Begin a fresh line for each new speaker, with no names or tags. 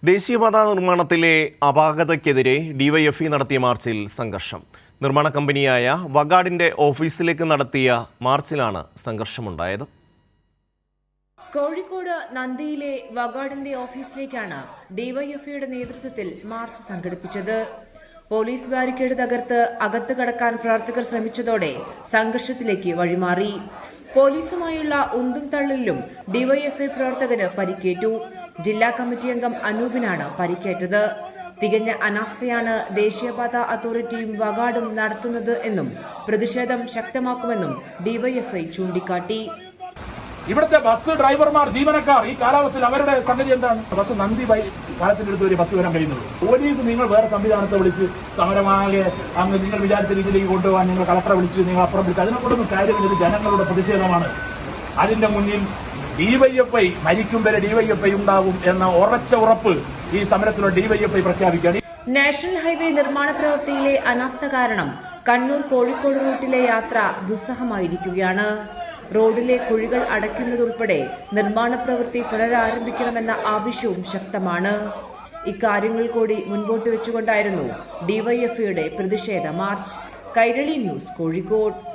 ദേശീയപാതാ നിർമ്മാണത്തിലെ അപാകതയ്ക്കെതിരെ ഡിവൈഎഫ്ഐ നടത്തിയ മാർച്ചിൽ സംഘർഷം. നിർമ്മാണ കമ്പനിയായ വഗാഡിന്റെ ഓഫീസിലേക്ക് നടത്തിയ മാർച്ചിലാണ് സംഘർഷമുണ്ടായത്.
കോഴിക്കോട് നന്ദിയിലെ വഗാഡിന്റെ ഓഫീസിലേക്കാണ് ഡിവൈഎഫ്ഐയുടെ നേതൃത്വത്തിൽ മാർച്ച് സംഘടിപ്പിച്ചത്. പോലീസ് ബാരിക്കേഡ് തകർത്ത് അകത്ത് കടക്കാൻ പ്രവർത്തകർ ശ്രമിച്ചതോടെ സംഘർഷത്തിലേക്ക് വഴിമാറി. പോലീസുമായുള്ള ഉന്തും തള്ളിലും ഡിവൈഎഫ്ഐ പ്രവർത്തകന് പരിക്കേറ്റു. ജില്ലാ കമ്മിറ്റി അംഗം അനൂപിനാണ് പരിക്കേറ്റത്. തികഞ്ഞ അനാസ്ഥയാണ് ദേശീയപാതാ അതോറിറ്റിയും വഗാഡും നടത്തുന്നത് എന്നും പ്രതിഷേധം ശക്തമാക്കുമെന്നും ഡിവൈഎഫ്ഐ ചൂണ്ടിക്കാട്ടി.
ഇവിടുത്തെ ബസ് ഡ്രൈവർമാർ, ജീവനക്കാർ ഈ കാലാവസ്ഥയിൽ അവരുടെ സംഗതി എന്താണ്? ബസ് നന്ദി കാലത്തിന്റെ അടുത്ത് ഒരു ബസ് വരാൻ കഴിയുന്നത്. പോലീസ് നിങ്ങൾ വേറെ സംവിധാനത്തെ വിളിച്ച് സമരമാകെ അങ്ങ് നിങ്ങൾ വിചാരിച്ച രീതിയിലേക്ക് കൊണ്ടുപോകാൻ നിങ്ങൾ കളക്ടറെ വിളിച്ച് നിങ്ങൾ അപ്പുറം വിളിച്ച് അതിനെക്കൊണ്ടൊന്നും കാര്യമില്ല. ഇത് ജനങ്ങളുടെ പ്രതിഷേധമാണ്. അതിന്റെ മുന്നിൽ ഡിവൈഎഫ്ഐ മരിക്കും വരെ ഡിവൈഎഫ്ഐ ഉണ്ടാവും എന്ന ഉറച്ച ഉറപ്പ് ഈ സമരത്തിലൂടെ ഡിവൈഎഫ്ഐ പ്രഖ്യാപിക്കുകയാണ്.
നാഷണൽ ഹൈവേ നിർമ്മാണ പ്രവൃത്തിയിലെ അനാസ്ഥ കാരണം കണ്ണൂർ കോഴിക്കോട് റൂട്ടിലെ യാത്ര ദുസ്സഹമായിരിക്കുകയാണ്. റോഡിലെ കുഴികൾ അടയ്ക്കുന്നതുൾപ്പെടെ നിർമ്മാണ പ്രവൃത്തി പുനരാരംഭിക്കണമെന്ന ആവശ്യവും ശക്തമാണ്. ഇക്കാര്യങ്ങൾ കൂടി മുൻപോട്ട് വെച്ചുകൊണ്ടായിരുന്നു ഡിവൈഎഫ്ഐയുടെ പ്രതിഷേധ മാർച്ച്. കൈരളി ന്യൂസ്, കോഴിക്കോട്.